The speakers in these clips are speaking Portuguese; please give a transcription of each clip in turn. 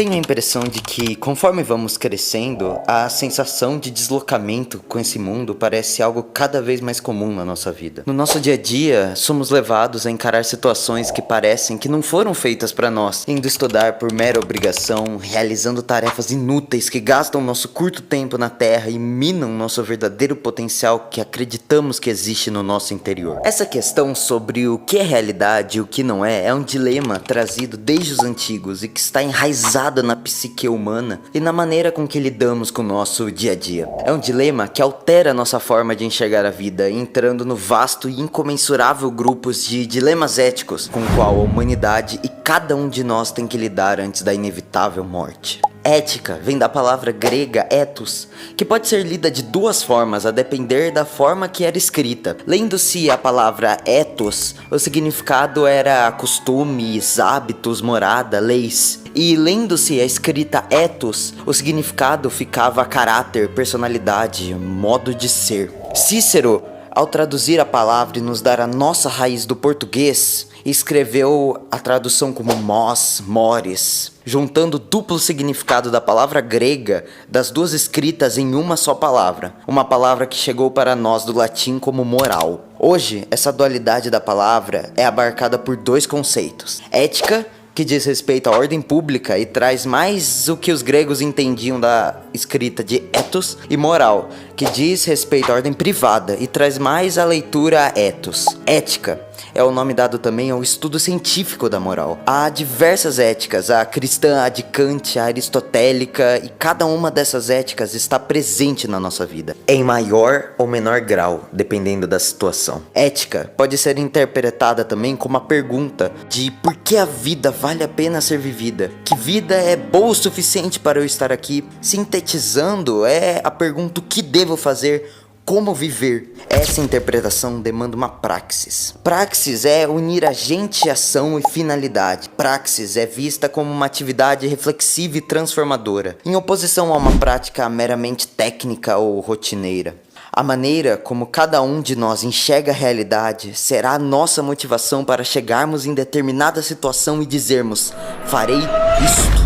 Tenho a impressão de que, conforme vamos crescendo, a sensação de deslocamento com esse mundo parece algo cada vez mais comum na nossa vida. No nosso dia a dia, somos levados a encarar situações que parecem que não foram feitas para nós, indo estudar por mera obrigação, realizando tarefas inúteis que gastam nosso curto tempo na Terra e minam nosso verdadeiro potencial que acreditamos que existe no nosso interior. Essa questão sobre o que é realidade e o que não é um dilema trazido desde os antigos e que está enraizado na psique humana e na maneira com que lidamos com o nosso dia a dia. É um dilema que altera nossa forma de enxergar a vida, entrando no vasto e incomensurável grupos de dilemas éticos com o qual a humanidade e cada um de nós tem que lidar antes da inevitável morte. Ética vem da palavra grega ethos, que pode ser lida de duas formas a depender da forma que era escrita. Lendo-se a palavra ethos, o significado era costumes, hábitos, morada, leis. E lendo-se a escrita ethos, o significado ficava caráter, personalidade, modo de ser. Cícero, ao traduzir a palavra e nos dar a nossa raiz do português, escreveu a tradução como mos, mores, juntando o duplo significado da palavra grega das duas escritas em uma só palavra, uma palavra que chegou para nós do latim como moral. Hoje, essa dualidade da palavra é abarcada por dois conceitos: ética, que diz respeito à ordem pública e traz mais o que os gregos entendiam da escrita de ethos, e moral, que diz respeito à ordem privada e traz mais a leitura a ethos. Ética é o nome dado também ao estudo científico da moral. Há diversas éticas, a cristã, a de Kant, a aristotélica, e cada uma dessas éticas está presente na nossa vida, em maior ou menor grau, dependendo da situação. Ética pode ser interpretada também como a pergunta de por que a vida vale a pena ser vivida? Que vida é boa o suficiente para eu estar aqui? Sintetizando, é a pergunta: o que devo fazer? Como viver? Essa interpretação demanda uma praxis. Praxis é unir agente, ação e finalidade. Praxis é vista como uma atividade reflexiva e transformadora, em oposição a uma prática meramente técnica ou rotineira. A maneira como cada um de nós enxerga a realidade será a nossa motivação para chegarmos em determinada situação e dizermos: farei isto.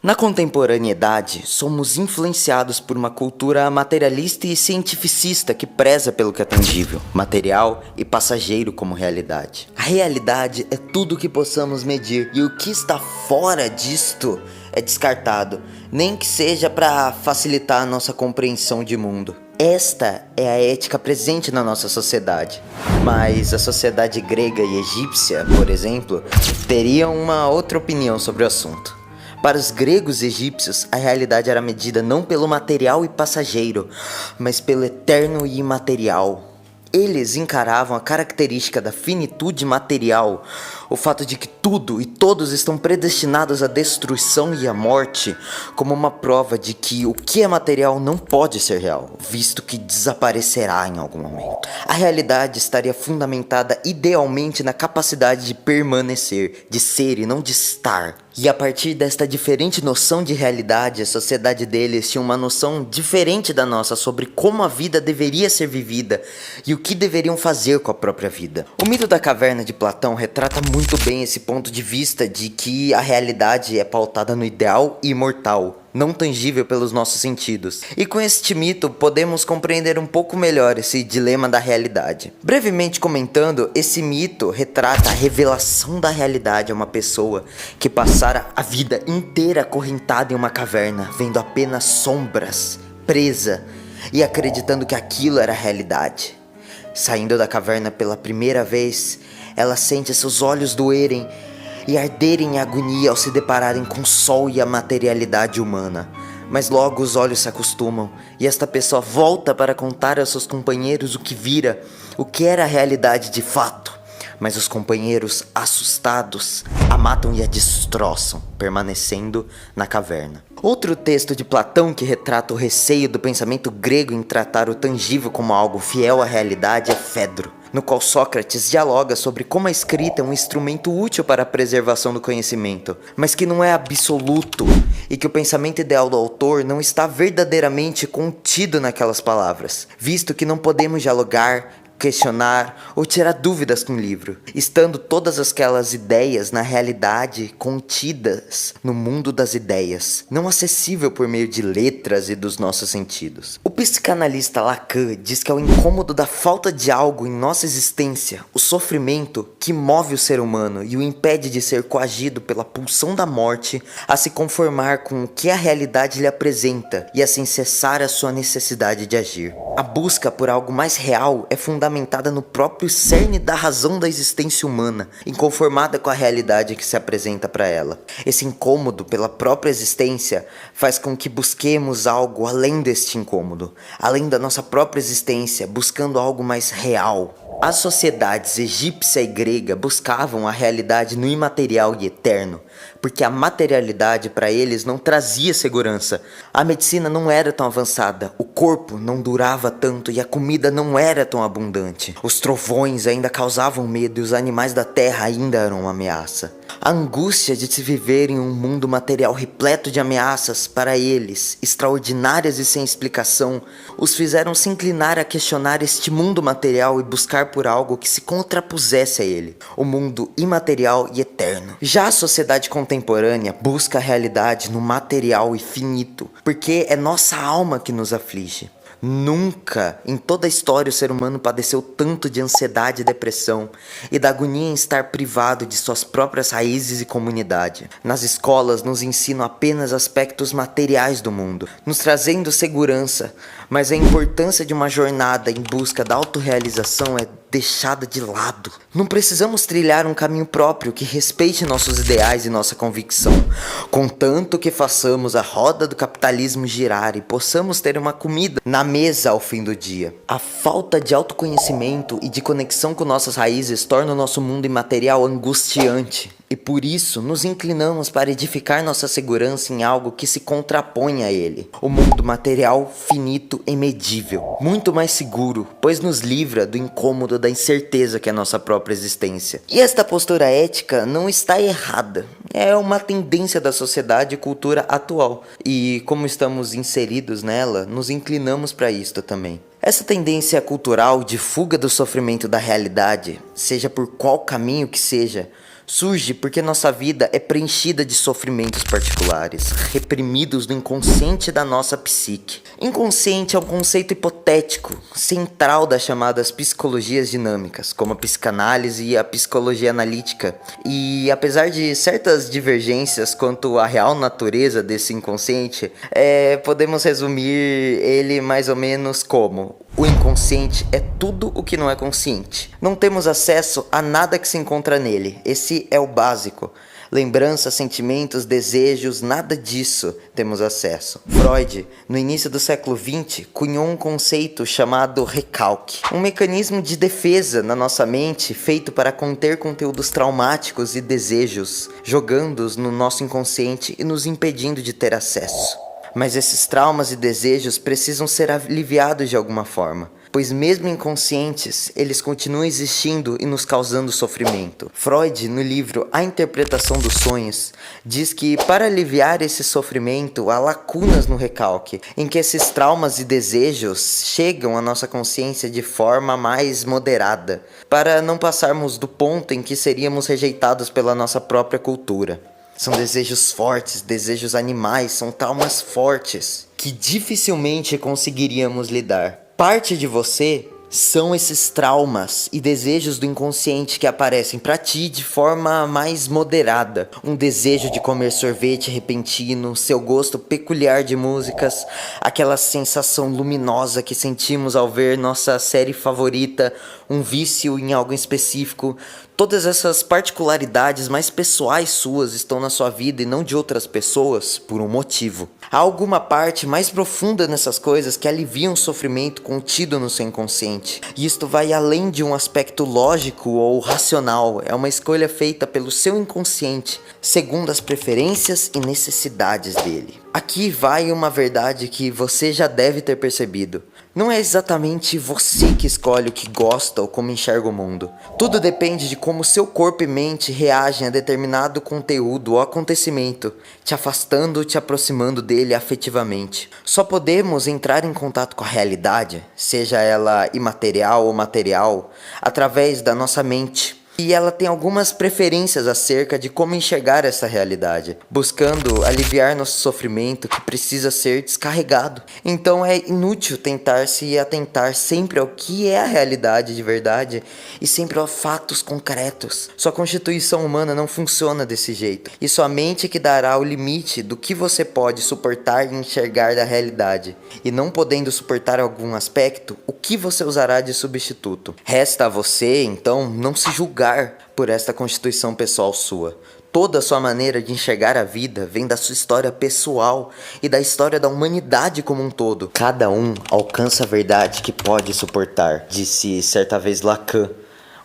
Na contemporaneidade, somos influenciados por uma cultura materialista e cientificista que preza pelo que é tangível, material e passageiro como realidade. A realidade é tudo o que possamos medir, e o que está fora disto é descartado, nem que seja para facilitar a nossa compreensão de mundo. Esta é a ética presente na nossa sociedade, mas a sociedade grega e egípcia, por exemplo, teriam uma outra opinião sobre o assunto. Para os gregos e egípcios, a realidade era medida não pelo material e passageiro, mas pelo eterno e imaterial. Eles encaravam a característica da finitude material, o fato de que tudo e todos estão predestinados à destruição e à morte, como uma prova de que o que é material não pode ser real, visto que desaparecerá em algum momento. A realidade estaria fundamentada idealmente na capacidade de permanecer, de ser e não de estar. E a partir desta diferente noção de realidade, a sociedade deles tinha uma noção diferente da nossa sobre como a vida deveria ser vivida e o que deveriam fazer com a própria vida. O mito da caverna de Platão retrata muito bem esse ponto de vista de que a realidade é pautada no ideal e imortal, não tangível pelos nossos sentidos. E com este mito podemos compreender um pouco melhor esse dilema da realidade. Brevemente comentando, esse mito retrata a revelação da realidade a uma pessoa que passara a vida inteira acorrentada em uma caverna, vendo apenas sombras, presa e acreditando que aquilo era a realidade. Saindo da caverna pela primeira vez, ela sente seus olhos doerem e arderem em agonia ao se depararem com o sol e a materialidade humana. Mas logo os olhos se acostumam e esta pessoa volta para contar aos seus companheiros o que vira, o que era a realidade de fato. Mas os companheiros, assustados, a matam e a destroçam, permanecendo na caverna. Outro texto de Platão que retrata o receio do pensamento grego em tratar o tangível como algo fiel à realidade é Fedro, no qual Sócrates dialoga sobre como a escrita é um instrumento útil para a preservação do conhecimento, mas que não é absoluto, e que o pensamento ideal do autor não está verdadeiramente contido naquelas palavras, visto que não podemos dialogar, questionar ou tirar dúvidas com o livro, estando todas aquelas ideias na realidade contidas no mundo das ideias, não acessível por meio de letras e dos nossos sentidos. O psicanalista Lacan diz que é o incômodo da falta de algo em nossa existência, o sofrimento que move o ser humano e o impede de ser coagido pela pulsão da morte a se conformar com o que a realidade lhe apresenta e assim cessar a sua necessidade de agir. A busca por algo mais real é fundamentada no próprio cerne da razão da existência humana, inconformada com a realidade que se apresenta para ela. Esse incômodo pela própria existência faz com que busquemos algo além deste incômodo, além da nossa própria existência, buscando algo mais real. As sociedades egípcia e grega buscavam a realidade no imaterial e eterno, porque a materialidade para eles não trazia segurança. A medicina não era tão avançada, o corpo não durava tanto e a comida não era tão abundante. Os trovões ainda causavam medo e os animais da terra ainda eram uma ameaça. A angústia de se viver em um mundo material repleto de ameaças para eles, extraordinárias e sem explicação, os fizeram se inclinar a questionar este mundo material e buscar por algo que se contrapusesse a ele, o mundo imaterial e eterno. Já a sociedade contemporânea busca a realidade no material e finito, porque é nossa alma que nos aflige. Nunca em toda a história o ser humano padeceu tanto de ansiedade e depressão e da agonia em estar privado de suas próprias raízes e comunidade. Nas escolas nos ensinam apenas aspectos materiais do mundo, nos trazendo segurança, mas a importância de uma jornada em busca da autorrealização é deixada de lado. Não precisamos trilhar um caminho próprio que respeite nossos ideais e nossa convicção, contanto que façamos a roda do capitalismo girar e possamos ter uma comida na mesa ao fim do dia. A falta de autoconhecimento e de conexão com nossas raízes torna o nosso mundo imaterial angustiante. E por isso nos inclinamos para edificar nossa segurança em algo que se contrapõe a ele. O mundo material finito e medível. Muito mais seguro, pois nos livra do incômodo da incerteza que é a nossa própria existência. E esta postura ética não está errada. É uma tendência da sociedade e cultura atual. E como estamos inseridos nela, nos inclinamos para isto também. Essa tendência cultural de fuga do sofrimento da realidade, seja por qual caminho que seja, surge porque nossa vida é preenchida de sofrimentos particulares, reprimidos no inconsciente da nossa psique. Inconsciente é um conceito hipotético, central das chamadas psicologias dinâmicas, como a psicanálise e a psicologia analítica. E apesar de certas divergências quanto à real natureza desse inconsciente, podemos resumir ele mais ou menos como: o inconsciente é tudo o que não é consciente. Não temos acesso a nada que se encontra nele. Esse é o básico. Lembranças, sentimentos, desejos, nada disso temos acesso. Freud, no início do século XX, cunhou um conceito chamado recalque. Um mecanismo de defesa na nossa mente feito para conter conteúdos traumáticos e desejos, jogando-os no nosso inconsciente e nos impedindo de ter acesso. Mas esses traumas e desejos precisam ser aliviados de alguma forma, pois mesmo inconscientes, eles continuam existindo e nos causando sofrimento. Freud, no livro A Interpretação dos Sonhos, diz que para aliviar esse sofrimento, há lacunas no recalque, em que esses traumas e desejos chegam à nossa consciência de forma mais moderada, para não passarmos do ponto em que seríamos rejeitados pela nossa própria cultura. São desejos fortes, desejos animais, são traumas fortes que dificilmente conseguiríamos lidar. Parte de você são esses traumas e desejos do inconsciente que aparecem para ti de forma mais moderada. Um desejo de comer sorvete repentino, seu gosto peculiar de músicas, aquela sensação luminosa que sentimos ao ver nossa série favorita, um vício em algo específico. Todas essas particularidades mais pessoais suas estão na sua vida e não de outras pessoas por um motivo. Há alguma parte mais profunda nessas coisas que aliviam o sofrimento contido no seu inconsciente. E isto vai além de um aspecto lógico ou racional. É uma escolha feita pelo seu inconsciente, segundo as preferências e necessidades dele. Aqui vai uma verdade que você já deve ter percebido. Não é exatamente você que escolhe o que gosta ou como enxerga o mundo. Tudo depende de como seu corpo e mente reagem a determinado conteúdo ou acontecimento, te afastando ou te aproximando dele afetivamente. Só podemos entrar em contato com a realidade, seja ela imaterial ou material, através da nossa mente. E ela tem algumas preferências acerca de como enxergar essa realidade, buscando aliviar nosso sofrimento que precisa ser descarregado. Então é inútil tentar se atentar sempre ao que é a realidade de verdade e sempre a fatos concretos. Sua constituição humana não funciona desse jeito, e sua mente que dará o limite do que você pode suportar e enxergar da realidade, e não podendo suportar algum aspecto, o que você usará de substituto. Resta a você, então, não se julgar por esta constituição pessoal sua. Toda a sua maneira de enxergar a vida vem da sua história pessoal e da história da humanidade como um todo. Cada um alcança a verdade que pode suportar, disse certa vez Lacan,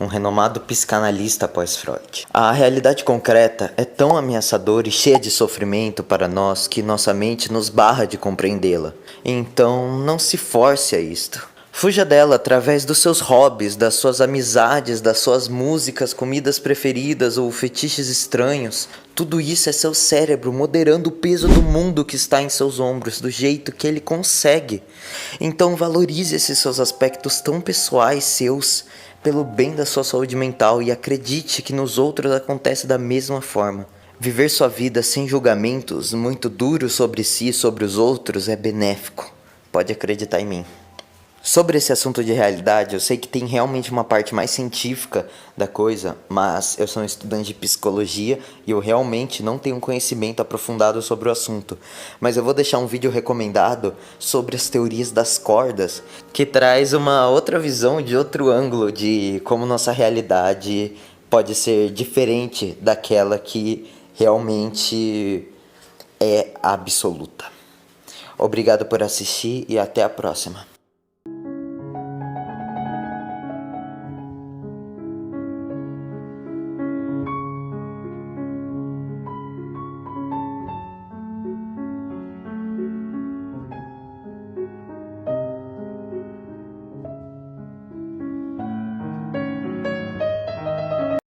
um renomado psicanalista após Freud. A realidade concreta é tão ameaçadora e cheia de sofrimento para nós que nossa mente nos barra de compreendê-la. Então, não se force a isto. Fuja dela através dos seus hobbies, das suas amizades, das suas músicas, comidas preferidas ou fetiches estranhos. Tudo isso é seu cérebro moderando o peso do mundo que está em seus ombros, do jeito que ele consegue. Então valorize esses seus aspectos tão pessoais seus, pelo bem da sua saúde mental, e acredite que nos outros acontece da mesma forma. Viver sua vida sem julgamentos muito duros sobre si e sobre os outros é benéfico. Pode acreditar em mim. Sobre esse assunto de realidade, eu sei que tem realmente uma parte mais científica da coisa, mas eu sou um estudante de psicologia e eu realmente não tenho um conhecimento aprofundado sobre o assunto. Mas eu vou deixar um vídeo recomendado sobre as teorias das cordas, que traz uma outra visão de outro ângulo de como nossa realidade pode ser diferente daquela que realmente é absoluta. Obrigado por assistir e até a próxima.